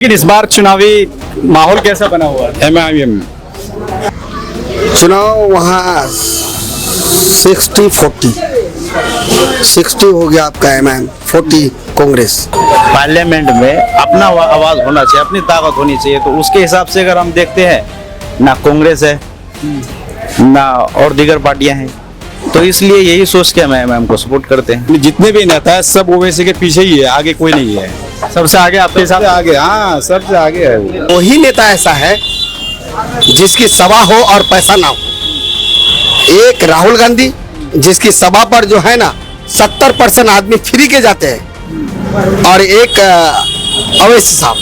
लेकिन इस बार चुनावी माहौल कैसा बना हुआ है? MIM चुनाव वहाँ 60-40 60 हो गया आपका MIM, 40 कांग्रेस। पार्लियामेंट में अपना आवाज होना चाहिए, अपनी ताकत होनी चाहिए। तो उसके हिसाब से अगर हम देखते हैं ना कांग्रेस है ना और दीगर पार्टियां हैं, तो इसलिए यही सोच के हम एमआईएम को सपोर्ट करते हैं। जितने भी नेता है सब ओवैसी के पीछे ही है, आगे कोई नहीं है। सबसे आगे आपके हिसाब से? आगे, हाँ, सबसे आगे है वो। वही नेता ऐसा है जिसकी सभा हो और पैसा ना हो। एक राहुल गांधी जिसकी सभा पर जो है ना 70% आदमी फ्री के जाते हैं, और एक अवैसी साहब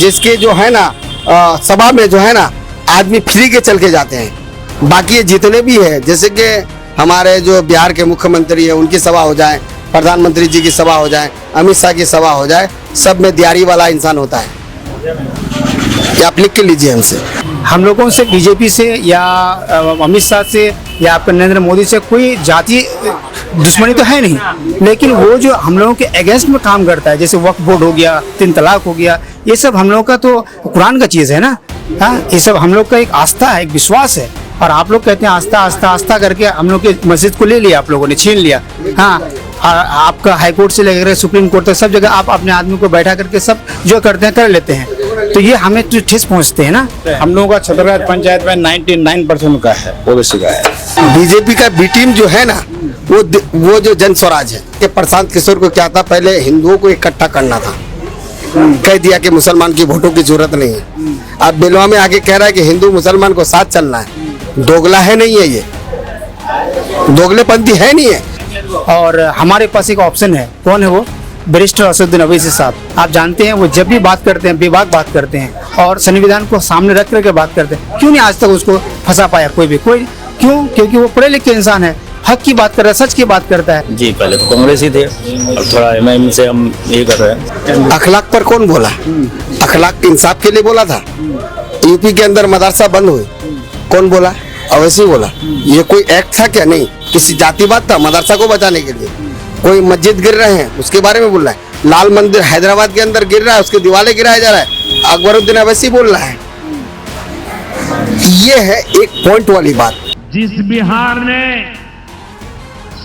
जिसके जो है ना सभा में जो है ना आदमी फ्री के चल के जाते हैं। बाकी ये जितने भी है, जैसे कि हमारे जो बिहार के मुख्यमंत्री है उनकी सभा हो जाए, प्रधानमंत्री जी की सभा हो जाए, अमित शाह की सभा हो जाए, सब में दिहाड़ी वाला इंसान होता है। क्या आप लिख के लीजिए हमसे। हम लोगों से बीजेपी से या अमित शाह से या आपके नरेंद्र मोदी से कोई जातीय दुश्मनी तो है नहीं, लेकिन वो जो हम लोगों के अगेंस्ट में काम करता है, जैसे वक्फ बोर्ड हो गया, 3 तलाक हो गया, ये सब हम लोगों का तो कुरान का चीज़ है ना। हाँ, ये सब हम लोग का एक आस्था है, एक विश्वास है। और आप लोग कहते हैं आस्था आस्था आस्था करके हम लोग की मस्जिद को ले लिया, आप लोगों ने छीन लिया। हाँ, और आपका हाई कोर्ट से लेकर सुप्रीम कोर्ट तक सब जगह आप अपने आदमी को बैठा करके सब जो करते हैं कर लेते हैं, तो ये हमें तो ठेस पहुंचते हैं ना। हम लोगों का छतरपुर पंचायत में 99% का है, ओवैसी का है। बीजेपी का बी टीम जो है ना वो जो जन स्वराज है कि प्रशांत किशोर को क्या था, पहले हिंदुओं को इकट्ठा करना था, कह दिया कि मुसलमान की वोटों की जरूरत नहीं है। अब बेलवा में आके कह रहा है कि हिंदू मुसलमान को साथ चलना है। दोगला है नहीं है, ये दोगलेपंथी है नहीं है। और हमारे पास एक ऑप्शन है, कौन है वो? बैरिस्टर असदुद्दीन ओवैसी साहब। आप जानते हैं वो जब भी बात करते हैं बेबाक बात करते हैं और संविधान को सामने रख करके बात करते हैं। क्यों नहीं आज तक उसको फंसा पाया कोई भी? कोई क्यों? क्योंकि वो पढ़े लिखे इंसान है, हक की बात कर रहा है, सच की बात करता है। जी, पहले तो कांग्रेस ही थे, अब थोड़ा एमआईएम से हम ये कर रहे हैं। अखलाक पर कौन बोला? अखलाक इंसाफ के लिए बोला था। यूपी के अंदर मदरसा बंद हुई, कौन बोला? अवैसी बोला। ये कोई एक्ट था क्या? नहीं, किसी जातिवाद था मदरसा को बचाने के लिए। कोई मस्जिद गिर रहे हैं उसके बारे में बोल रहा है। लाल मंदिर हैदराबाद के अंदर गिर रहा है, उसके दीवारें गिराया जा रहा है, अकबरुद्दीन अवैसी बोल रहा है। ये है एक पॉइंट वाली बात। जिस बिहार ने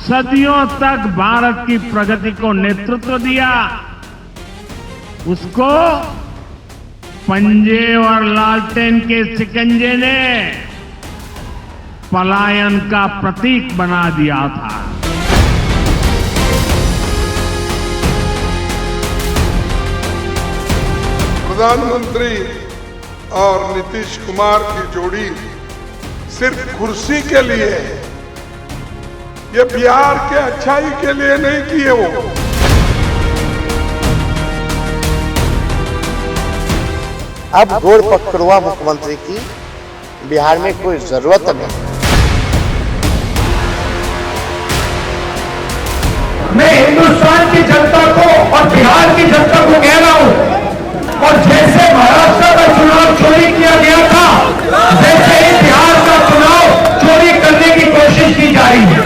सदियों तक भारत की प्रगति को नेतृत्व दिया, उसको पंजे और लालटेन के शिकंजे ने पलायन का प्रतीक बना दिया था। प्रधानमंत्री और नीतीश कुमार की जोड़ी सिर्फ कुर्सी के लिए, ये बिहार के अच्छाई के लिए नहीं किए वो। अब गोड़ पकड़ुआ मुख्यमंत्री की बिहार में कोई जरूरत नहीं। मैं हिंदुस्तान की जनता को और बिहार की जनता को कह रहा हूं, और जैसे महाराष्ट्र का चुनाव चोरी किया गया था, वैसे ही बिहार का चुनाव चोरी करने की कोशिश की जा रही है।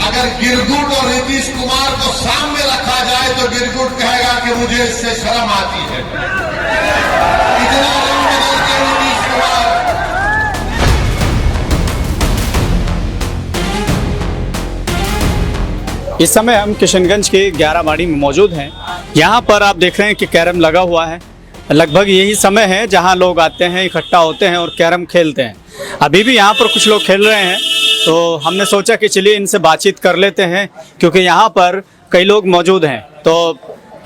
अगर गिरगुट और नीतीश कुमार को सामने रखा जाए तो गिरगुट कहेगा कि मुझे इससे शर्म आती है। इतना रंग बदलते नीतीश कुमार। इस समय हम किशनगंज के 11 बाड़ी में मौजूद हैं। यहाँ पर आप देख रहे हैं कि कैरम लगा हुआ है। लगभग यही समय है जहाँ लोग आते हैं, इकट्ठा होते हैं और कैरम खेलते हैं। अभी भी यहाँ पर कुछ लोग खेल रहे हैं, तो हमने सोचा कि चलिए इनसे बातचीत कर लेते हैं, क्योंकि यहाँ पर कई लोग मौजूद हैं। तो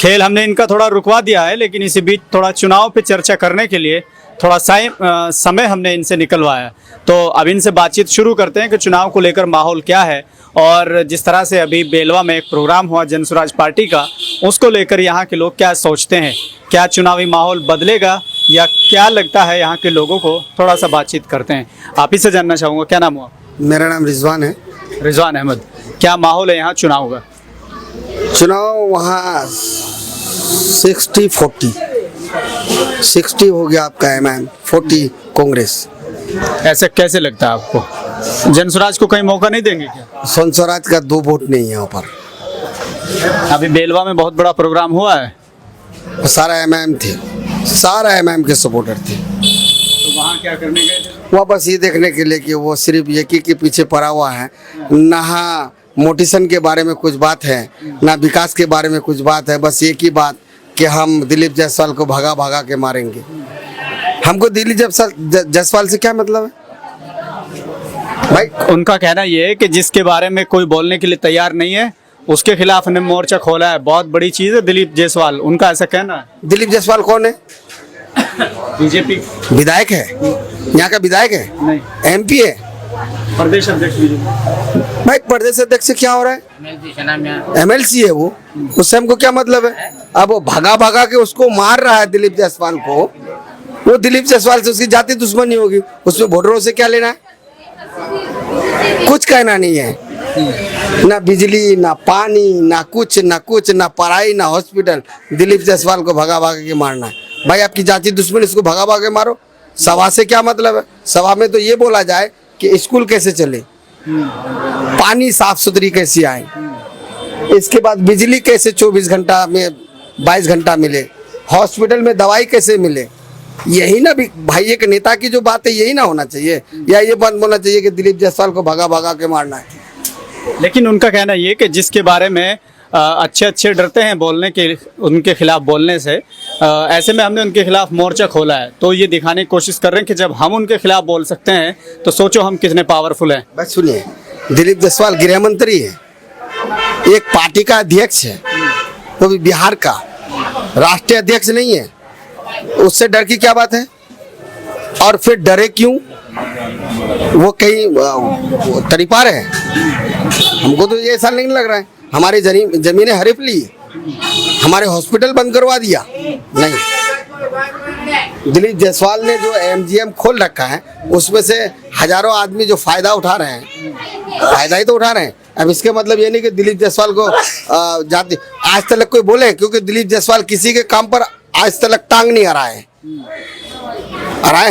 खेल हमने इनका थोड़ा रुकवा दिया है, लेकिन इसी बीच थोड़ा चुनाव पे चर्चा करने के लिए थोड़ा समय हमने इनसे निकलवाया। तो अब इनसे बातचीत शुरू करते हैं कि चुनाव को लेकर माहौल क्या है, और जिस तरह से अभी बेलवा में एक प्रोग्राम हुआ जन स्वराज पार्टी का, उसको लेकर यहाँ के लोग क्या सोचते हैं। क्या चुनावी माहौल बदलेगा या क्या लगता है यहाँ के लोगों को? थोड़ा सा बातचीत करते हैं। आप ही से जानना चाहूँगा, क्या नाम हुआ? मेरा नाम रिजवान है। रिजवान अहमद, क्या माहौल है यहाँ चुनाव का? चुनाव वहाँ 60-40 60 हो गया आपका MIM, 40 कांग्रेस। ऐसा कैसे लगता है आपको? जनसुराज को कहीं मौका नहीं देंगे क्या? स्वराज का 2 वोट नहीं है वहाँ पर। अभी बेलवा में बहुत बड़ा प्रोग्राम हुआ है, सारा एमआईएम थे, सारा एमआईएम के सपोर्टर थे। तो वहाँ क्या करने गए थे? वहाँ बस ये देखने के लिए कि वो सिर्फ एक ही के पीछे पड़ा हुआ है, ना मोटिशन के बारे में कुछ बात है, ना विकास के बारे में कुछ बात है। बस एक ही बात कि हम दिलीप जायसवाल को भगा भगा के मारेंगे। हमको दिलीप जायसवाल से क्या मतलब है भाई? उनका कहना ये है कि जिसके बारे में कोई बोलने के लिए तैयार नहीं है उसके खिलाफ ने मोर्चा खोला है। बहुत बड़ी चीज है दिलीप जायसवाल, उनका ऐसा कहना है। दिलीप जायसवाल कौन है? बीजेपी विधायक है, यहाँ का विधायक है, नहीं, एमपी है, प्रदेश अध्यक्ष भाई। प्रदेश अध्यक्ष से क्या हो रहा है? एमएलसी है वो, उससे हमको क्या मतलब है? अब वो भगा भगा के उसको मार रहा है दिलीप जायसवाल को। वो दिलीप जायसवाल से उसकी जाति दुश्मनी होगी, उसमें वोटरों से क्या लेना है? कुछ कहना नहीं है, ना बिजली, ना पानी, ना कुछ, ना पढ़ाई, ना हॉस्पिटल। दिलीप जायसवाल को भगा भगा के मारना है भाई। आपकी जाति दुश्मन, इसको भगा भगा के मारो। सभा से क्या मतलब है? सभा में तो ये बोला जाए कि स्कूल कैसे चले, पानी साफ सुथरी कैसी आए, इसके बाद बिजली कैसे 24 घंटा में 22 घंटा मिले, हॉस्पिटल में दवाई कैसे मिले। यही ना भाई एक नेता की जो बात है, यही ना होना चाहिए, या ये बंद होना चाहिए कि दिलीप जायसवाल को भगा भगा के मारना है। लेकिन उनका कहना ये कि जिसके बारे में अच्छे डरते हैं बोलने के, उनके खिलाफ बोलने से, ऐसे में हमने उनके खिलाफ मोर्चा खोला है। तो ये दिखाने की कोशिश कर रहे हैं कि जब हम उनके खिलाफ बोल सकते हैं तो सोचो हम कितने पावरफुल हैं। बस सुनिए, दिलीप जायसवाल गृह मंत्री है, एक पार्टी का अध्यक्ष है, तो भी बिहार का राष्ट्रीय अध्यक्ष नहीं है। उससे डर की क्या बात है? और फिर डरे क्यों? वो कहीं तरीपार है? हमको तो ये ऐसा नहीं लग रहा है। हमारी जमीनें हड़प ली, हमारे हॉस्पिटल बंद करवा दिया, नहीं। दिलीप जायसवाल ने जो एमजीएम खोल रखा है उसमें से हजारों आदमी जो फायदा उठा रहे हैं, फायदा ही तो उठा रहे हैं। अब इसके मतलब ये नहीं कि दिलीप जायसवाल को जाति आज तक कोई बोले, क्योंकि दिलीप जायसवाल किसी के काम पर आज तक टांग नहीं अड़ाए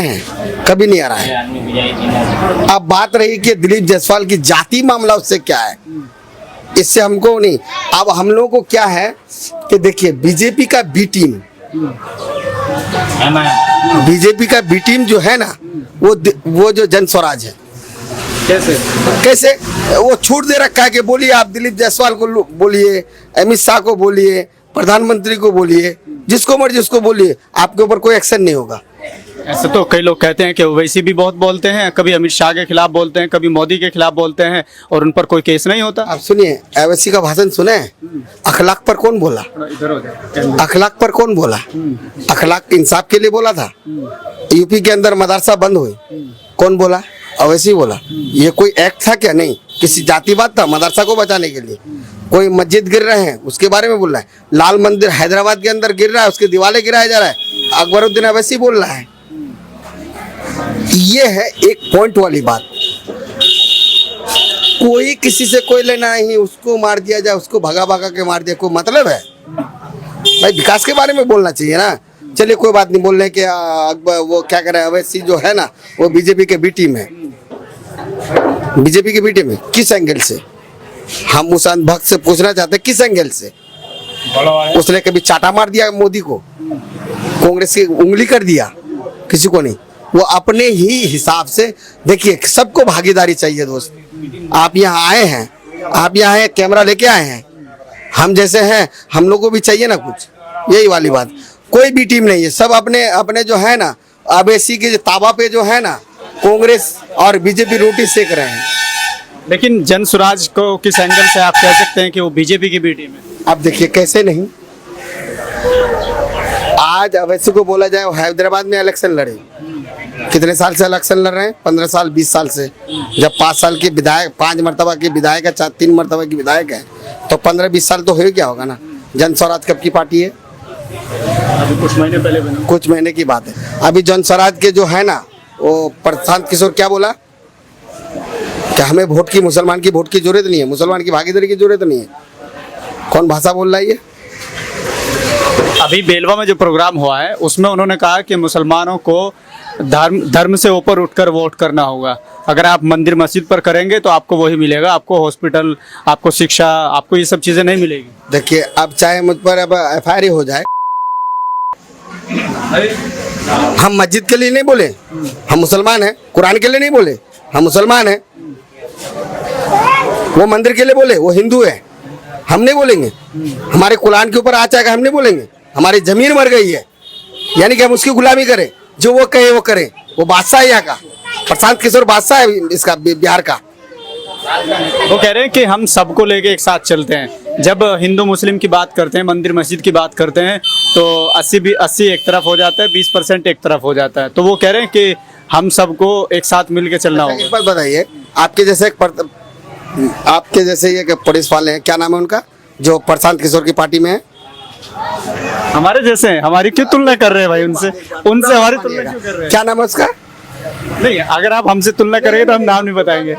हैं, कभी नहीं अड़ाए हैं। अब बात रही कि दिलीप जायसवाल की जाति मामला उससे क्या है, इससे हमको नहीं। अब हम लोगों को क्या है कि देखिए बीजेपी का बी टीम, बीजेपी का बी टीम जो है ना, वो जो जनस्वराज है, कैसे वो छूट दे रखा है कि बोलिए आप दिलीप जायसवाल को बोलिए, अमित शाह को बोलिए, प्रधानमंत्री को बोलिए, जिसको मर्जी उसको बोलिए, आपके ऊपर कोई एक्शन नहीं होगा। ऐसे तो कई लोग कहते हैं कि ओवैसी भी बहुत बोलते हैं, कभी अमित शाह के खिलाफ बोलते हैं, कभी मोदी के खिलाफ बोलते हैं और उन पर कोई केस नहीं होता। आप सुनिए, ओवैसी का भाषण सुने? अखलाक पर कौन बोला? अखलाक पर कौन बोला? अखलाक इंसाफ के लिए बोला था। यूपी के अंदर मदरसा बंद हुई, कौन बोला? ओवैसी बोला। ये कोई एक्ट था क्या? नहीं, किसी जातिवाद था मदरसा को बचाने के लिए। कोई मस्जिद गिर रहे हैं उसके बारे में बोल रहा है, लाल मंदिर हैदराबाद के अंदर गिर रहा है, उसके दीवारें गिराया जा रहा है, अकबरुद्दीन ओवैसी बोल रहा है। ये है एक पॉइंट वाली बात। कोई किसी से कोई लेना नहीं, उसको मार दिया जाए, उसको भगा भगा के मार दिया, कोई मतलब है भाई? विकास के बारे में बोलना चाहिए ना। चलिए कोई बात नहीं, बोल रहे कि वो क्या कर रहे हैं, ओवैसी जो है ना वो बीजेपी के बी टीम है। बीजेपी के बी टीम है किस एंगल से? हम उस भक्त से पूछना चाहते हैं किस एंगल से? उसने कभी चाटा मार दिया मोदी को, कांग्रेस की उंगली कर दिया? किसी को नहीं। वो अपने ही हिसाब से देखिए, सबको भागीदारी चाहिए दोस्त। आप यहाँ आए हैं, आप यहाँ कैमरा लेके आए हैं, हम जैसे हैं हम लोग को भी चाहिए ना कुछ, यही वाली बात। कोई भी टीम नहीं है, सब अपने अपने जो है ना, ओवैसी के ताबा पे जो है ना कांग्रेस और बीजेपी रोटी सेक रहे हैं। लेकिन जनसुराज को किस एंगल से आप कह सकते हैं कि वो बीजेपी की बी टीम है? आप देखिए कैसे नहीं। आज ओवैसी को बोला जाए, हैदराबाद में इलेक्शन लड़े, कितने साल से इलेक्शन लड़ रहे हैं? 15 साल 20 साल से। जब 5 साल के विधायक, 5 मरतबा के विधायक है, 3 मरतबा की विधायक है, तो 15-20 साल तो हो गया होगा ना। जनस्वराज कब की पार्टी है? अभी कुछ महीने पहले बना। कुछ महीने की बात है। अभी जनस्वराज के जो है ना, वो प्रशांत किशोर क्या बोला कि हमें वोट की, मुसलमान की वोट की जरूरत नहीं है, मुसलमान की भागीदारी की जरूरत नहीं है। कौन भाषा बोल रहा है ये? अभी बेलवा में जो प्रोग्राम हुआ है उसमें उन्होंने कहा कि मुसलमानों को धर्म से ऊपर उठकर वोट करना होगा। अगर आप मंदिर मस्जिद पर करेंगे तो आपको वही मिलेगा, आपको हॉस्पिटल, आपको शिक्षा, आपको ये सब चीज़ें नहीं मिलेगी। देखिए, अब चाहे मुझ पर अब FIR हो जाए, हम मस्जिद के लिए नहीं बोले, हम मुसलमान हैं। कुरान के लिए नहीं बोले, हम मुसलमान हैं। वो मंदिर के लिए बोले, वो हिंदू है, हम नहीं बोलेंगे। हमारे कुरान के ऊपर आ जाएगा, हम नहीं बोलेंगे। हमारी जमीन मर गई है, यानी कि हम उसकी गुलामी करें, जो वो कहे वो करें। वो बादशाह है यहाँ का, प्रशांत किशोर बादशाह है इसका, बिहार का। वो कह रहे हैं कि हम सबको लेके एक साथ चलते हैं। जब हिंदू मुस्लिम की बात करते हैं, मंदिर मस्जिद की बात करते हैं, तो 80 एक तरफ हो जाता है, 20% एक तरफ हो जाता है। तो वो कह रहे हैं कि हम सबको एक साथ मिल के चलना होगा। एक बात बताइए, आपके जैसे एक पुलिस वाले हैं, क्या नाम है उनका, जो प्रशांत किशोर की पार्टी में है? हमारे जैसे हैं, हमारी क्यों तुलना कर रहे हैं भाई उनसे हमारी तुलना क्यों कर रहे हैं? क्या नाम है उसका? नहीं, अगर आप हमसे तुलना करेंगे तो हम नाम नहीं बताएंगे।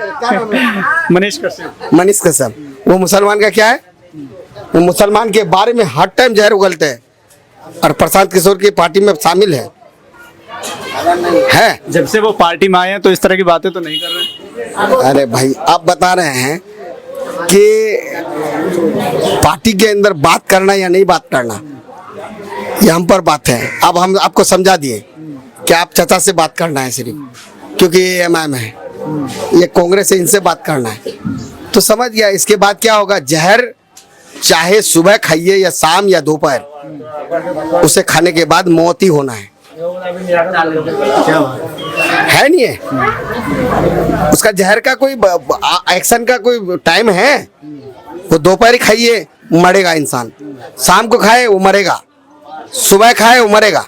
मनीष कश्यप। मनीष कश्यप, वो मुसलमान का क्या है? वो मुसलमान के बारे में हर टाइम जहर उगलते हैं, और प्रशांत किशोर की पार्टी में शामिल है। जब से वो पार्टी में आए हैं तो इस तरह की बातें तो नहीं कर रहे। अरे भाई, आप बता रहे हैं कि पार्टी के अंदर बात करना या नहीं बात करना, ये हम पर बात है। अब हम आपको समझा दिए कि आप चाचा से बात करना है सिर्फ, क्योंकि ये MIM है, ये कांग्रेस है, इनसे बात करना है, तो समझ गया। इसके बाद क्या होगा? जहर चाहे सुबह खाइए या शाम या दोपहर, उसे खाने के बाद मौत ही होना है नहीं है? उसका जहर का कोई एक्शन का कोई टाइम है? वो दोपहर खाइए, मरेगा इंसान, शाम को खाए वो मरेगा, सुबह खाए वो मरेगा।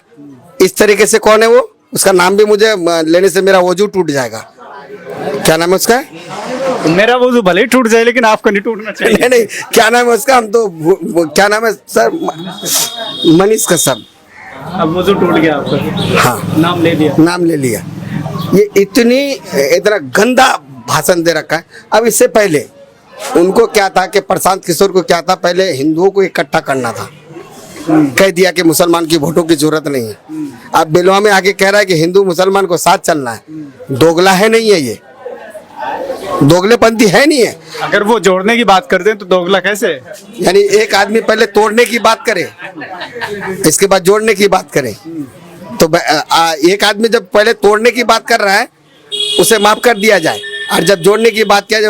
इस तरीके से कौन है वो? उसका नाम भी मुझे लेने से मेरा वजू टूट जाएगा। क्या नाम है उसका? मेरा वजू भले ही टूट जाए, लेकिन आपका नहीं टूटना चाहिए। नहीं, क्या नाम है उसका? हम तो क्या नाम है सर? मनीष कश्यप। अब वजू टूट गया आपका? हाँ, नाम ले लिया। ये इतना गंदा भाषण दे रखा है। अब इससे पहले उनको क्या था कि प्रशांत किशोर को क्या था, पहले हिंदुओं को इकट्ठा करना था। कह दिया कि मुसलमान की वोटों की जरूरत नहीं है। अब बेलवा में आके कह रहा है कि हिंदू मुसलमान को साथ चलना है। दोगला है नहीं है, ये दोगलेपंथी है नहीं है। अगर वो जोड़ने की बात करते हैं तो दोगला कैसे? यानी एक आदमी पहले तोड़ने की बात करे, इसके बाद जोड़ने की बात करे, तो एक आदमी जब पहले तोड़ने की बात कर रहा है उसे माफ कर दिया जाए, और जब जोड़ने की बात किया जाए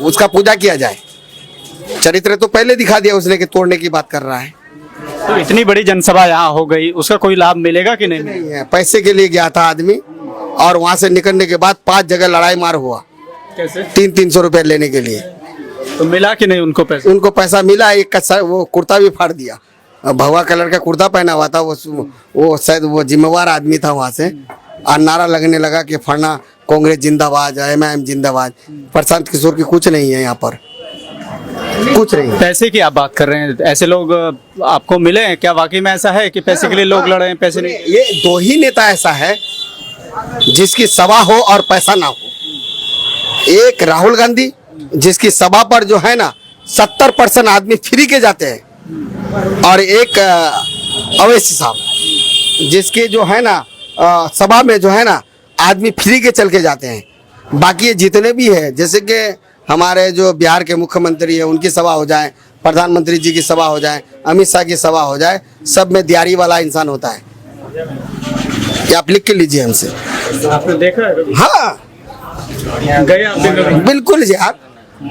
उसका पूजा किया जाए। चरित्र तो पहले दिखा दिया उसने कि तोड़ने की बात कर रहा है। तो इतनी बड़ी जनसभा यहाँ हो गई, उसका कोई लाभ मिलेगा कि नहीं? नहीं है। पैसे के लिए गया था आदमी, और वहां से निकलने के बाद 5 जगह लड़ाई मार हुआ। कैसे? 300 रुपए लेने के लिए। तो मिला कि नहीं उनको पैसा? उनको पैसा मिला। एक का वो कुर्ता भी फाड़ दिया, भगवा कलर का कुर्ता पहना हुआ था। वो शायद वो जिम्मेवार आदमी था वहां से, और नारा लगने लगा कि फरना कांग्रेस जिंदाबाद, MIM जिंदाबाद। प्रशांत किशोर की कुछ नहीं है यहाँ पर, कुछ नहीं। पैसे की आप बात कर रहे हैं, ऐसे लोग आपको मिले हैं क्या? वाकई में ऐसा है कि पैसे के लिए लोग लड़ रहे हैं? पैसे नहीं। ये 2 ही नेता ऐसा है जिसकी सभा हो और पैसा ना हो। एक राहुल गांधी, जिसकी सभा पर जो है ना 70% आदमी फ्री के जाते हैं, और एक अवैसी साहब, जिसके जो है ना सभा में जो है ना आदमी फ्री के चल के जाते हैं। बाकी ये जितने भी है, जैसे कि हमारे जो बिहार के मुख्यमंत्री है उनकी सभा हो जाए, प्रधानमंत्री जी की सभा हो जाए, अमित शाह की सभा हो जाए, सब में दिहाड़ी वाला इंसान होता है। ये आप लिख के लीजिए हमसे। आपने देखा है? हाँ, गए आप? बिल्कुल जी। आप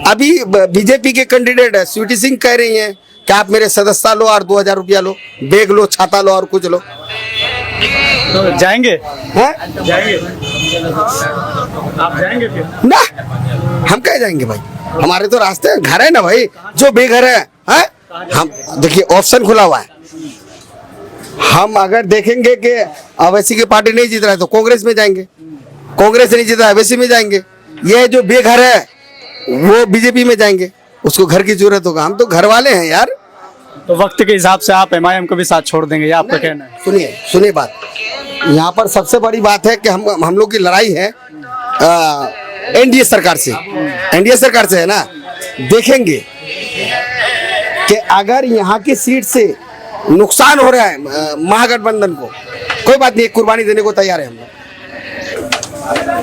अभी बीजेपी के कैंडिडेट है, स्वीटी सिंह कह रही हैं कि आप मेरे सदस्यता लो और 2000 रुपया लो, बैग लो, छाता लो और कुछ लो। तो जाएंगे? हैं? जाएंगे? आप जाएंगे फिर? ना, हम कह जाएंगे भाई, हमारे तो रास्ते घर है ना भाई, जो बेघर है। हम देखिए, ऑप्शन खुला हुआ है। हम अगर देखेंगे कि अवैसी की पार्टी नहीं जीत रहा है तो कांग्रेस में जाएंगे, कांग्रेस नहीं जीत रहा है अवैसी में जाएंगे। ये जो बेघर है वो बीजेपी में जाएंगे, उसको घर की जरूरत होगा। हम तो घर वाले हैं यार। तो वक्त के हिसाब से आप MIM को भी साथ छोड़ देंगे, ये आपका कहना है? सुनिए बात, यहाँ पर सबसे बड़ी बात है कि हम लोग की लड़ाई है NDA सरकार से। NDA सरकार से है ना। देखेंगे कि अगर यहाँ की सीट से नुकसान हो रहा है महागठबंधन को, कोई बात नहीं, कुर्बानी देने को तैयार है हम लोग,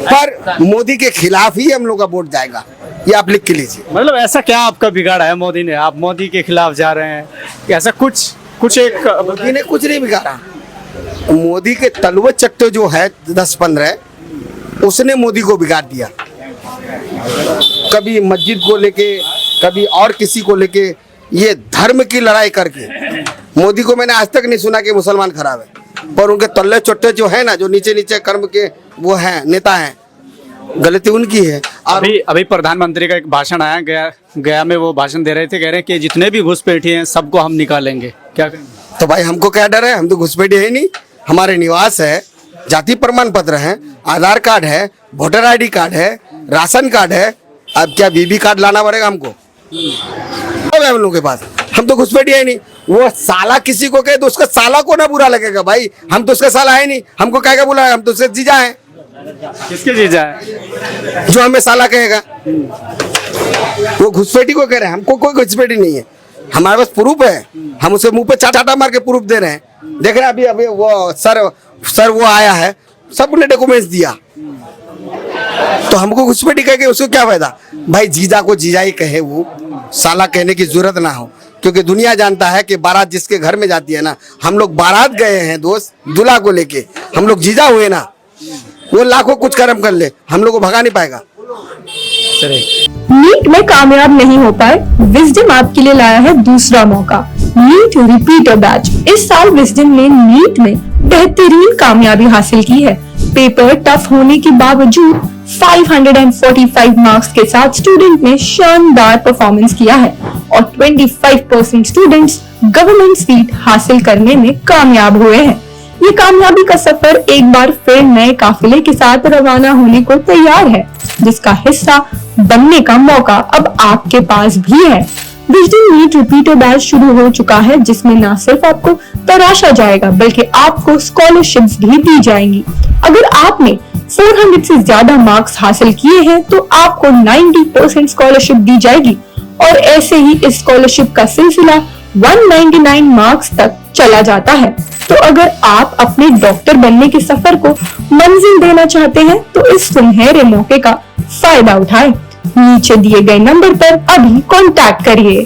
पर मोदी के खिलाफ ही हम लोग का वोट जाएगा, ये आप लिख के लीजिए। मतलब ऐसा क्या आपका बिगाड़ा है मोदी ने, आप मोदी के खिलाफ जा रहे हैं? ऐसा कुछ एक मोदी ने कुछ नहीं बिगाड़ा। मोदी के तलवे चट्टे जो है 10-15, उसने मोदी को बिगाड़ दिया। कभी मस्जिद को लेके, कभी और किसी को लेके, ये धर्म की लड़ाई करके मोदी को मैंने आज तक नहीं सुना कि मुसलमान खराब है, पर उनके तल्ले चट्टे जो है ना, जो नीचे नीचे कर्म के वो हैं, नेता हैं, गलती उनकी है। और अभी प्रधानमंत्री का एक भाषण आया, गया में वो भाषण दे रहे थे, कह रहे हैं कि जितने भी घुसपैठी हैं सबको हम निकालेंगे। क्या कहेंगे? तो भाई हमको क्या डर है, हम तो घुसपैठी है ही नहीं। हमारे निवास है, जाति प्रमाण पत्र है, आधार कार्ड है, वोटर आईडी कार्ड है, राशन कार्ड है। अब क्या बीबी कार्ड लाना पड़ेगा हमको? अब है हम लोगों के पास, हम तो घुसपैठी है नहीं। वो साला किसी को कहे तो उसका साला को ना बुरा लगेगा भाई, हम तो उसका साला है नहीं, हमको क्या क्या बुला, हम तो उसके जीजा है। किसके जीजा है? जो हमें साला कहेगा वो घुसपैठी को कह रहे हैं, हमको कोई घुसपैठी नहीं है। हमारे पास प्रूफ है, हम उसे मुंह पे चाटा मार के प्रूफ दे रहे हैं। देख रहे हैं अभी वो सर वो आया है, सबने डॉक्यूमेंट्स दिया, तो हमको घुसपैठी कह के उसको क्या फायदा भाई? जीजा को जीजा ही कहे, वो साला कहने की जरूरत ना हो, क्योंकि दुनिया जानता है कि बारात जिसके घर में जाती है ना, हम लोग बारात गए हैं दोस्त, दूल्हा को लेके, हम लोग जीजा हुए ना, वो लाखों कुछ कर्म कर ले, हम लोग को भगा नहीं पाएगा। नीट में कामयाब नहीं हो पाए, विजडम आपके लिए लाया है दूसरा मौका, नीट रिपीटर बैच। इस साल विजडम ने नीट में बेहतरीन कामयाबी हासिल की है। पेपर टफ होने के बावजूद 545 मार्क्स के साथ स्टूडेंट ने शानदार परफॉर्मेंस किया है और 25% स्टूडेंट्स गवर्नमेंट सीट हासिल करने में कामयाब हुए हैं। ये कामयाबी का सफर एक बार फिर नए काफिले के साथ रवाना होने को तैयार है, जिसका हिस्सा बनने का मौका अब आपके पास भी है। विजडम नीट रिपीटर बैच शुरू हो चुका है, जिसमें न सिर्फ आपको तराशा जाएगा बल्कि आपको स्कॉलरशिप्स भी दी जाएंगी। अगर आपने 400 से ज्यादा मार्क्स हासिल किए हैं तो आपको 90% स्कॉलरशिप दी जाएगी और ऐसे ही इस स्कॉलरशिप का सिलसिला 199 मार्क्स तक चला जाता है। तो अगर आप अपने डॉक्टर बनने के सफर को मंजिल देना चाहते हैं तो इस सुनहरे मौके का फायदा उठाएं। नीचे दिए गए नंबर पर अभी कांटेक्ट करिए।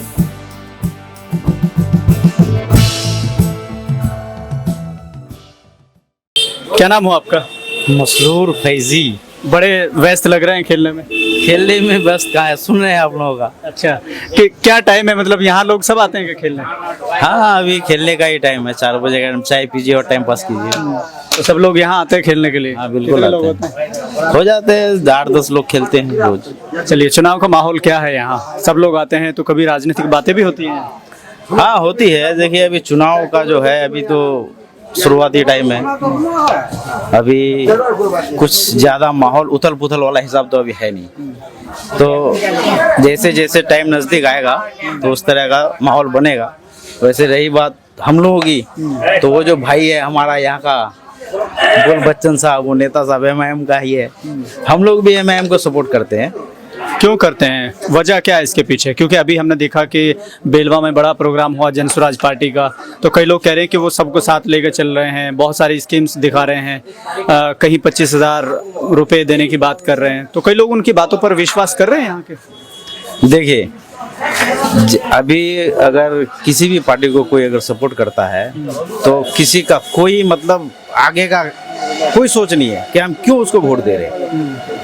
क्या नाम हो आपका? मसरूर फैजी। बड़े व्यस्त लग रहे हैं खेलने में। खेलने में व्यस्त कहाँ है, सुन रहे हैं आप लोगों का। अच्छा, कि क्या टाइम है, मतलब यहाँ लोग सब आते हैं क्या खेलने? हाँ, अभी खेलने का ही टाइम है, 4 बजे का चाय पीजिए और टाइम पास कीजिए। तो सब लोग यहाँ आते हैं खेलने के लिए? हाँ बिल्कुल कितने लोग आते होते हैं, हो जाते हैं 8-10 लोग खेलते हैं रोज। चलिए, चुनाव का माहौल क्या है यहाँ? सब लोग आते हैं तो कभी राजनीतिक बातें भी होती हैं? हाँ होती है। देखिए अभी चुनाव का जो है, अभी तो शुरुआती टाइम है, अभी कुछ ज़्यादा माहौल उथल पुथल वाला हिसाब तो अभी है नहीं। तो जैसे जैसे टाइम नज़दीक आएगा तो उस तरह का माहौल बनेगा। वैसे रही बात हम लोगों की, तो वो जो भाई है हमारा यहाँ का गुल बच्चन साहब, वो नेता साहब एमआईएम का ही है। हम लोग भी एमआईएम को सपोर्ट करते हैं। क्यों करते हैं, वजह क्या है इसके पीछे? क्योंकि अभी हमने देखा कि बेलवा में बड़ा प्रोग्राम हुआ जन स्वराज पार्टी का, तो कई लोग कह रहे हैं कि वो सबको साथ लेकर चल रहे हैं, बहुत सारी स्कीम्स दिखा रहे हैं, कहीं 25,000 रुपये देने की बात कर रहे हैं, तो कई लोग उनकी बातों पर विश्वास कर रहे हैं यहाँ के। देखिए अभी अगर किसी भी पार्टी को कोई अगर सपोर्ट करता है तो किसी का कोई मतलब आगे का कोई सोच नहीं है कि हम क्यों उसको वोट दे रहे हैं।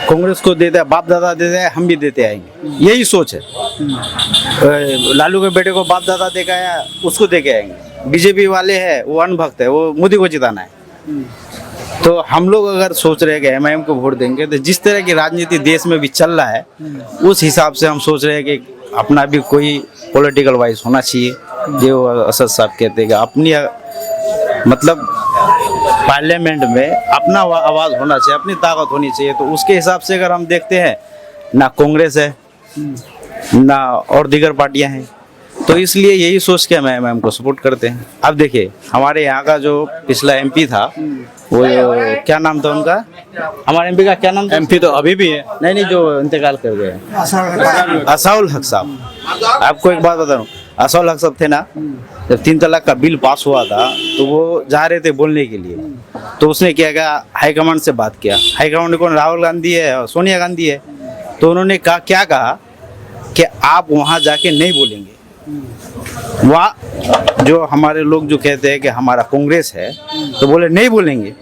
कांग्रेस को देते हैं, बाप दादा देते हैं, हम भी देते आएंगे, यही सोच है। लालू के बेटे को बाप दादा देखा है, उसको दे के आएंगे। बीजेपी वाले हैं वो अनभक्त है, वो मोदी को जिताना है। तो हम लोग अगर सोच रहे हैं कि एमआईएम को वोट देंगे, तो जिस तरह की राजनीति देश में भी चल रहा है उस हिसाब से हम सोच रहे हैं कि अपना भी कोई पॉलिटिकल वाइज होना चाहिए। जो असद साहब कहते हैं कि अपनी मतलब पार्लियामेंट में अपना आवाज़ होना चाहिए, अपनी ताकत होनी चाहिए। तो उसके हिसाब से अगर हम देखते हैं, ना कांग्रेस है ना और दीगर पार्टियां हैं, तो इसलिए यही सोच के हम एमआईएम को सपोर्ट करते हैं। अब देखिए हमारे यहाँ का जो पिछला एमपी था, वो क्या नाम था उनका, हमारे एमपी का क्या नाम था? एमपी तो अभी भी है। नहीं, जो इंतकाल कर गए, असाउल हक साहब। आपको एक बात बता दूं, असाउल हक साहब थे ना, जब 3 तलाक का बिल पास हुआ था तो वो जा रहे थे बोलने के लिए, तो उसने क्या कहा, हाईकमांड से बात किया। हाईकमांड कौन, राहुल गांधी है और सोनिया गांधी है। तो उन्होंने कहा, क्या कहा कि आप वहाँ जाके नहीं बोलेंगे। वहाँ जो हमारे लोग जो कहते हैं कि हमारा कांग्रेस है, तो बोले नहीं बोलेंगे।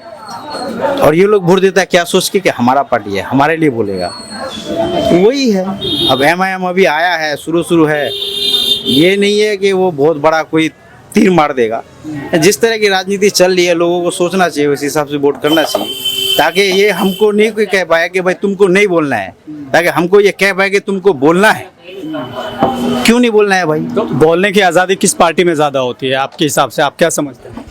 और ये लोग वोट देता है क्या सोच के कि हमारा पार्टी है, हमारे लिए बोलेगा। वही है। अब MIM अभी आया है, शुरू है, ये नहीं है कि वो बहुत बड़ा कोई तीर मार देगा। जिस तरह की राजनीति चल रही है, लोगों को सोचना चाहिए, उस हिसाब से वोट करना चाहिए, ताकि ये हमको नहीं कोई कह पाया कि भाई तुमको नहीं बोलना है, ताकि हमको ये कह पाए कि तुमको बोलना है। क्यों नहीं बोलना है भाई? तो बोलने की आज़ादी किस पार्टी में ज़्यादा होती है आपके हिसाब से, आप क्या समझते हैं?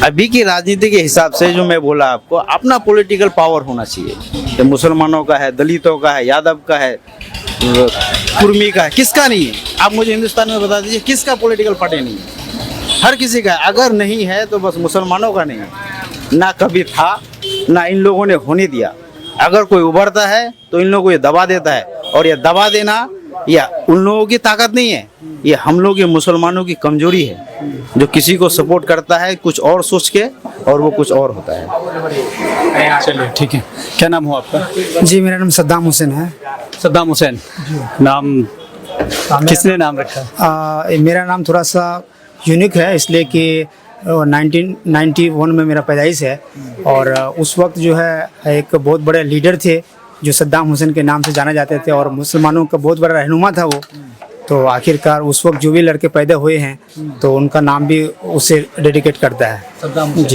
अभी की राजनीति के हिसाब से जो मैं बोला आपको, अपना पॉलिटिकल पावर होना चाहिए। ये मुसलमानों का है, दलितों का है, यादव का है, कुर्मी का है, किसका नहीं है? आप मुझे हिंदुस्तान में बता दीजिए किसका पॉलिटिकल पार्टी नहीं है? हर किसी का है। अगर नहीं है तो बस मुसलमानों का नहीं है, ना कभी था, ना इन लोगों ने होने दिया। अगर कोई उभरता है तो इन लोगों को ये दबा देता है, और ये दबा देना या उन लोगों की ताकत नहीं है, ये हम लोग, ये मुसलमानों की कमजोरी है, जो किसी को सपोर्ट करता है कुछ और सोच के, और वो कुछ और होता है। चलिए ठीक है। क्या नाम हो आपका? जी, मेरा नाम सद्दाम हुसैन है। सद्दाम हुसैन नाम किसने नाम रखा? मेरा नाम थोड़ा सा यूनिक है, इसलिए कि 1991 में मेरा पैदाइश है, और उस वक्त जो है एक बहुत बड़े लीडर थे जो सद्दाम हुसैन के नाम से जाने जाते थे, और मुसलमानों का बहुत बड़ा रहनुमा था वो। तो आखिरकार उस वक्त जो भी लड़के पैदा हुए हैं, तो उनका नाम भी उसे डेडिकेट करता है,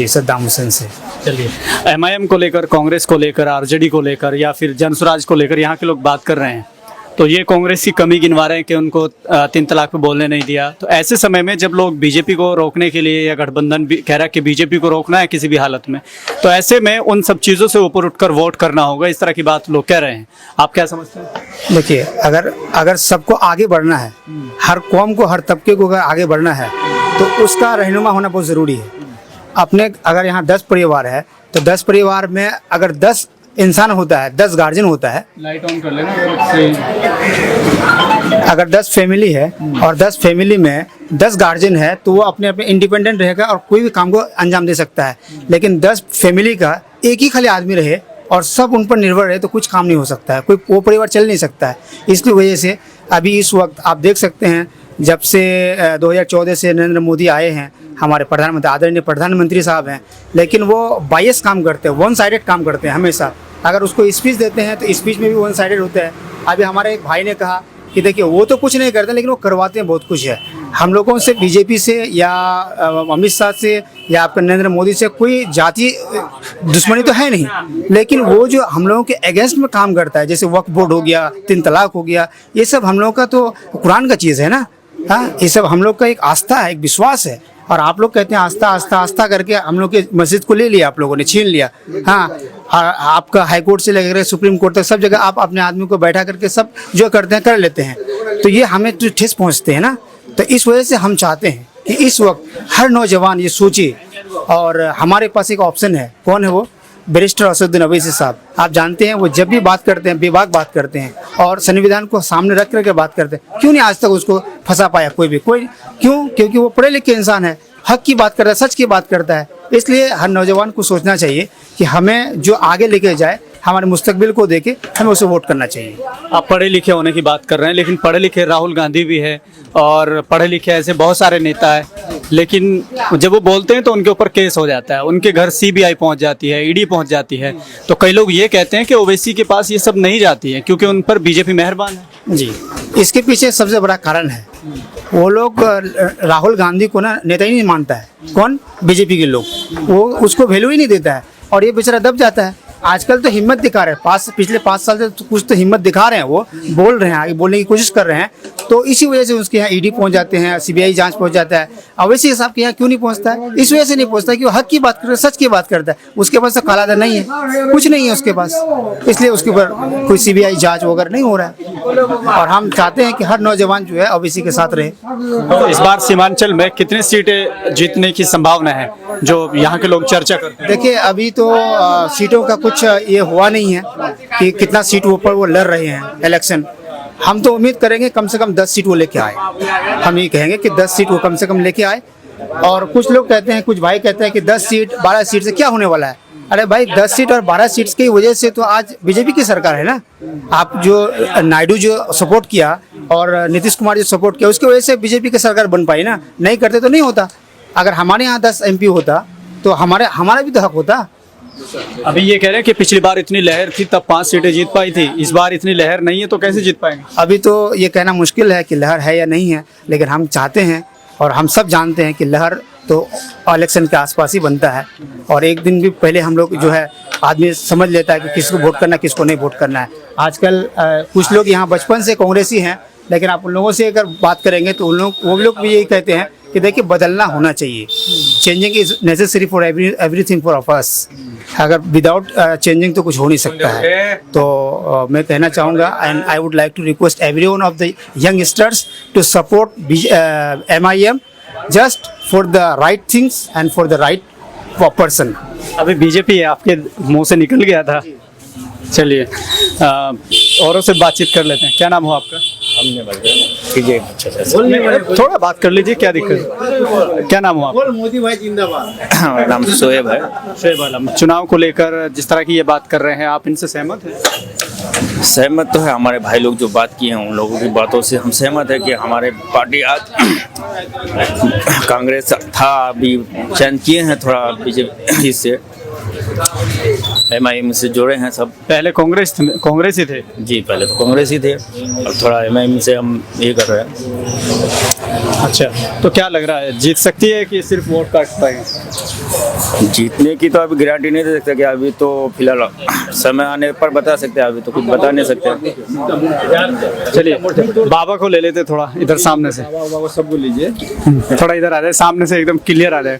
सद्दाम हुसैन से। चलिए, MIM को लेकर, कांग्रेस को लेकर, RJD को लेकर, या फिर जनसुराज को लेकर यहाँ के लोग बात कर रहे हैं, तो ये कांग्रेस की कमी गिनवा रहे हैं कि उनको 3 तलाक पे बोलने नहीं दिया। तो ऐसे समय में जब लोग बीजेपी को रोकने के लिए, या गठबंधन भी कह रहा है कि बीजेपी को रोकना है किसी भी हालत में, तो ऐसे में उन सब चीज़ों से ऊपर उठकर वोट करना होगा, इस तरह की बात लोग कह रहे हैं। आप क्या समझते हैं? देखिए, अगर सबको आगे बढ़ना है, हर कौम को, हर तबके को अगर आगे बढ़ना है, तो उसका रहनुमा होना बहुत ज़रूरी है। अपने अगर यहाँ 10 परिवार है, तो 10 परिवार में अगर 10 इंसान होता है, 10 गार्जियन होता है, लाइट ऑन कर लेना। अगर 10 फैमिली है और 10 फैमिली में 10 गार्जियन है, तो वो अपने अपने इंडिपेंडेंट रहेगा और कोई भी काम को अंजाम दे सकता है। लेकिन 10 फैमिली का एक ही खाली आदमी रहे और सब उन पर निर्भर रहे, तो कुछ काम नहीं हो सकता है, कोई वो परिवार चल नहीं सकता है। इसकी वजह से अभी इस वक्त आप देख सकते हैं, जब से 2014 से नरेंद्र मोदी आए हैं, हमारे प्रधानमंत्री, आदरणीय प्रधानमंत्री साहब हैं, लेकिन वो बायस काम करते हैं, वन साइडेड काम करते हैं हमेशा। अगर उसको स्पीच देते हैं तो स्पीच में भी वन साइडेड होता है। अभी हमारे एक भाई ने कहा कि देखिए, वो तो कुछ नहीं करते, लेकिन वो करवाते हैं बहुत कुछ है। हम लोगों से, बीजेपी से या अमित शाह से या आपका नरेंद्र मोदी से कोई जाति दुश्मनी तो है नहीं, लेकिन वो जो हम लोगों के अगेंस्ट में काम करता है, जैसे वक्फ बोर्ड हो गया, 3 तलाक हो गया, ये सब हम लोगों का तो कुरान का चीज़ है ना। हाँ, ये सब हम लोग का एक आस्था है, एक विश्वास है। और आप लोग कहते हैं आस्था आस्था आस्था करके हम लोग के मस्जिद को ले लिया, आप लोगों ने छीन लिया। हाँ, आपका हाई कोर्ट से लेकर सुप्रीम कोर्ट तक सब जगह आप अपने आदमी को बैठा करके सब जो करते हैं कर लेते हैं, तो ये हमें तो ठेस पहुंचते हैं ना। तो इस वजह से हम चाहते हैं कि इस वक्त हर नौजवान ये सोचे, और हमारे पास एक ऑप्शन है। कौन है वो? बैरिस्टर असदुद्दीन अवैसी साहब। आप जानते हैं, वो जब भी बात करते हैं बेबाक बात करते हैं, और संविधान को सामने रख करके बात करते हैं। क्यों नहीं आज तक उसको फंसा पाया कोई? क्यों? क्योंकि वो पढ़े लिखे इंसान है, हक की बात करता है, सच की बात करता है। इसलिए हर नौजवान को सोचना चाहिए कि हमें जो आगे लेके जाए, हमारे मुस्तकबिल को देके हमें उसे वोट करना चाहिए। आप पढ़े लिखे होने की बात कर रहे हैं, लेकिन पढ़े लिखे राहुल गांधी भी है, और पढ़े लिखे ऐसे बहुत सारे नेता है, लेकिन जब वो बोलते हैं तो उनके ऊपर केस हो जाता है, उनके घर CBI पहुंच जाती है, ED पहुंच जाती है। तो कई लोग ये कहते हैं कि ओवैसी के पास ये सब नहीं जाती है, क्योंकि उन पर बीजेपी मेहरबान है। जी, इसके पीछे सबसे बड़ा कारण है, वो लोग राहुल गांधी को ना नेता ही नहीं मानता है। कौन? बीजेपी के लोग। वो उसको वैल्यू ही नहीं देता है, और ये बेचारा दब जाता है। आजकल तो हिम्मत दिखा रहे हैं, पिछले 5 साल से तो कुछ तो हिम्मत दिखा रहे हैं, वो बोल रहे हैं, आगे बोलने की कोशिश कर रहे हैं। तो इसी वजह से उसके यहाँ ED पहुंच जाते हैं, CBI जांच पहुंच जाता है। अवैसी हिसाब के यहाँ क्यों नहीं पहुंचता है? इस वजह से नहीं पहुंचता कि वो हक की बात करता है, सच की बात करता है। उसके पास तो काला धन नहीं है, कुछ नहीं है उसके पास, इसलिए उसके ऊपर कोई CBI जाँच वगैरह नहीं हो रहा है। और हम चाहते हैं कि हर नौजवान जो है अवैसी के साथ रहे। तो इस बार सीमांचल में कितनी सीटें जीतने की संभावना है, जो यहाँ के लोग चर्चा करते हैं? देखिए, अभी तो सीटों का कुछ ये हुआ नहीं है कि कितना सीट ऊपर वो लड़ रहे हैं इलेक्शन। हम तो उम्मीद करेंगे कम से कम 10 सीट वो लेके आए। हम ये कहेंगे कि 10 सीट वो कम से कम लेके आए। और कुछ लोग कहते हैं, कुछ भाई कहते हैं कि 10 सीट 12 सीट से क्या होने वाला है। अरे भाई 10 सीट और 12 सीट्स की वजह से तो आज बीजेपी की सरकार है ना। आप जो नायडू जो सपोर्ट किया और नीतीश कुमार जो सपोर्ट किया, उसकी वजह से बीजेपी की सरकार बन पाई ना। नहीं करते तो नहीं होता। अगर हमारे यहाँ 10 MP होता तो हमारा भी तो हक होता। अभी ये कह रहे हैं कि पिछली बार इतनी लहर थी तब 5 सीटें जीत पाई थी, इस बार इतनी लहर नहीं है तो कैसे जीत पाएंगे? अभी तो ये कहना मुश्किल है कि लहर है या नहीं है, लेकिन हम चाहते हैं और हम सब जानते हैं कि लहर तो इलेक्शन के आसपास ही बनता है। और एक दिन भी पहले हम लोग जो है आदमी समझ लेता है कि किसको वोट करना, किसको नहीं वोट करना है। आजकल कुछ लोग यहाँ बचपन से कांग्रेसी हैं, लेकिन आप उन लोगों से अगर बात करेंगे तो वो लोग भी यही कहते हैं कि देखिए बदलना होना चाहिए। Changing is necessary for everything for of us. अगर विदाउट चेंजिंग तो कुछ हो नहीं सकता है। तो मैं कहना चाहूँगा and I would like to request everyone of the youngsters to support MIM just for the right things and for the right person. अभी बीजेपी आपके मुंह से निकल गया था। चलिए औरों से बातचीत कर लेते हैं। क्या नाम हो आपका? थोड़ा बात कर लीजिए, क्या दिक्कत है? क्या नाम हो आपका? मोदी भाई जिंदाबाद। मेरा नाम शोएब है। शोएब आलम। चुनाव को लेकर जिस तरह की ये बात कर रहे हैं, आप इनसे सहमत हैं? सहमत तो है। हमारे भाई लोग जो बात किए हैं उन लोगों की बातों से हम सहमत है कि हमारे पार्टी आज कांग्रेस था, अभी चयन किए हैं थोड़ा बीजेपी से, MIM से जुड़े हैं सब। पहले कांग्रेस ही थे जी, पहले तो कांग्रेस ही थे और थोड़ा MIM से हम ये कर रहे हैं। अच्छा, तो क्या लग रहा है जीत सकती है कि सिर्फ वोट काट पाएंगे? जीतने की तो अभी गारंटी नहीं दे सकते कि अभी तो फिलहाल समय आने पर बता सकते हैं, अभी तो कुछ बता नहीं सकते। चलिए बाबा को ले लेते थोड़ा इधर सामने से। बाबा को सबको लीजिए, थोड़ा इधर आ जाए, सामने से एकदम क्लियर आ जाए।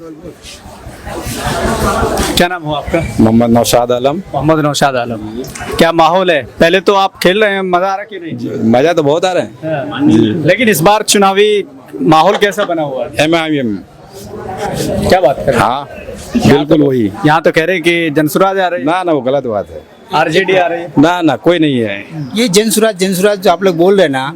क्या नाम हो आपका? मोहम्मद नौशाद आलम। मोहम्मद नौशाद आलम। क्या माहौल है? पहले तो आप खेल रहे हैं, मजा आ रहा कि नहीं? मजा तो बहुत आ रहा है लेकिन इस बार चुनावी माहौल कैसा बना हुआ है? MIM। क्या बात कर रहे हैं? हाँ बिल्कुल वही। यहाँ तो कह रहे हैं कि जनसुराज आ रही है। ना वो गलत बात है। RJD आ रही है। ना कोई नहीं है। ये जनसुराज जो आप लोग बोल रहे हैं ना,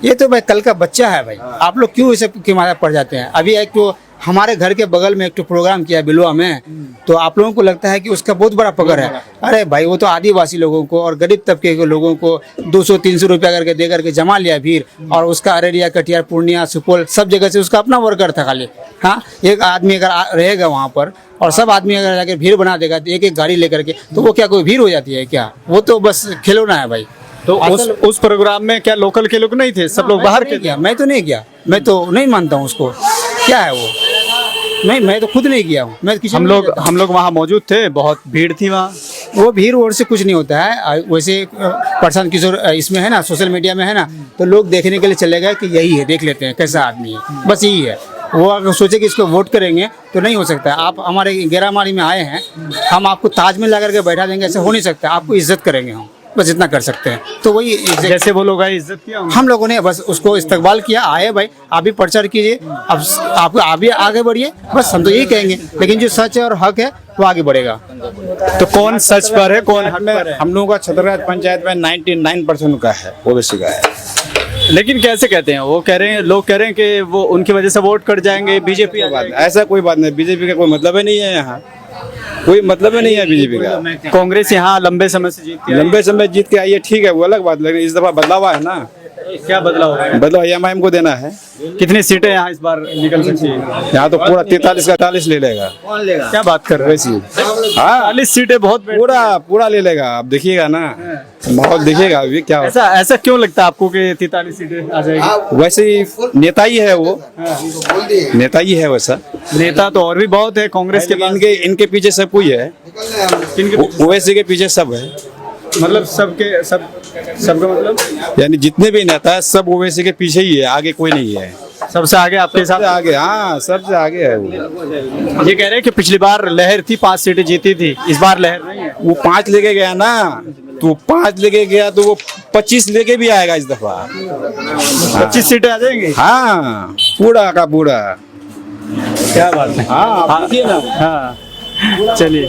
ये तो भाई कल का बच्चा है भाई। आप लोग क्यों इसे के मारे पड़ जाते हैं? अभी एक तो हमारे घर के बगल में एक तो प्रोग्राम किया बिलवा में, तो आप लोगों को लगता है कि उसका बहुत बड़ा पकड़ है। अरे भाई वो तो आदिवासी लोगों को और गरीब तबके के लोगों को 200-300 रुपया करके दे करके जमा लिया भीड़, और उसका अररिया, कटिहार, पूर्णिया, सुपौल सब जगह से उसका अपना वर्कर था खाली। हाँ, एक आदमी अगर रहेगा वहाँ पर और सब आदमी अगर जाकर भीड़ बना देगा एक एक गाड़ी लेकर के, तो वो क्या कोई भीड़ हो जाती है क्या? वो तो बस खिलौना है भाई। तो उस प्रोग्राम में क्या लोकल के लोग नहीं थे? सब लोग बाहर के? मैं तो नहीं गया, मैं तो नहीं मानता हूँ उसको। क्या है वो? नहीं, मैं तो खुद नहीं गया हूँ। मैं हम लोग वहाँ मौजूद थे, बहुत भीड़ थी वहाँ। वो भीड़ और से कुछ नहीं होता है। वैसे प्रशांत किशोर इसमें है ना, सोशल मीडिया में है ना, तो लोग देखने के लिए चले गए कि यही है, देख लेते हैं कैसा आदमी है, बस यही है। वो अगर सोचे कि इसको वोट करेंगे तो नहीं हो सकता। आप हमारे गेरामाड़ी में आए हैं, हम आपको ताज में ला करके बैठा देंगे, ऐसा हो नहीं सकता। आपको इज्जत करेंगे हम, बस इतना कर सकते हैं। तो वही जैसे वो लोग आए इज्जत किया हम लोगों ने, बस उसको इस्तकबाल किया। आए भाई, आप भी प्रचार कीजिए, अब आप भी आगे बढ़िए, बस हम तो यही कहेंगे। लेकिन जो सच है और हक है वो आगे बढ़ेगा। तो कौन सच पर है, कौन हक पर है? हम लोगों का छतरगढ़ पंचायत में 99% का है, ओबीसी का है। लेकिन कैसे कहते हैं? वो कह रहे हैं, लोग कह रहे हैं कि वो उनकी वजह से वोट कट जाएंगे, बीजेपी। ऐसा कोई बात नहीं, बीजेपी का कोई मतलब ही नहीं है। यहाँ कोई मतलब ही नहीं है बीजेपी का। कांग्रेस यहाँ लंबे समय से जीत के आई है, ठीक है, वो अलग बात। लेकिन इस दफा बदलाव है ना। क्या बदलाव है? बदलाव MIM को देना है। कितनी सीटें यहाँ इस बार निकल सकती है? यहाँ तो पूरा 43 का 40 ले लेगा। क्या बात कर रहे हैं? हाँ, 40 सीटें बहुत पूरा ले लेगा। आप देखिएगा ना, माहौल देखिएगा अभी क्या। ऐसा क्यों लगता है आपको कि 43 सीटें आ जाएगी? वैसे ही नेता ही है वो, नेता ही है वैसा। नेता तो और भी बहुत है कांग्रेस के। इनके पीछे सब कोई है, ओवैसी के पीछे सब है। मतलब सबका मतलब यानी जितने भी नेता है सब ओवैसी के पीछे ही है, आगे कोई नहीं है। सबसे आगे आपके हिसाब से? आगे, हाँ, सबसे आगे है वो। ये कह रहे हैं कि पिछली बार लहर थी, 5 सीटें जीती थी, इस बार लहर नहीं है। वो 5 लेके गया ना, तो 5 लेके गया तो वो 25 लेके भी आएगा इस दफा। 25 सीटें आ जाएंगी? हाँ, पूरा का पूरा। क्या बात है। हाँ, हाँ, चलिए।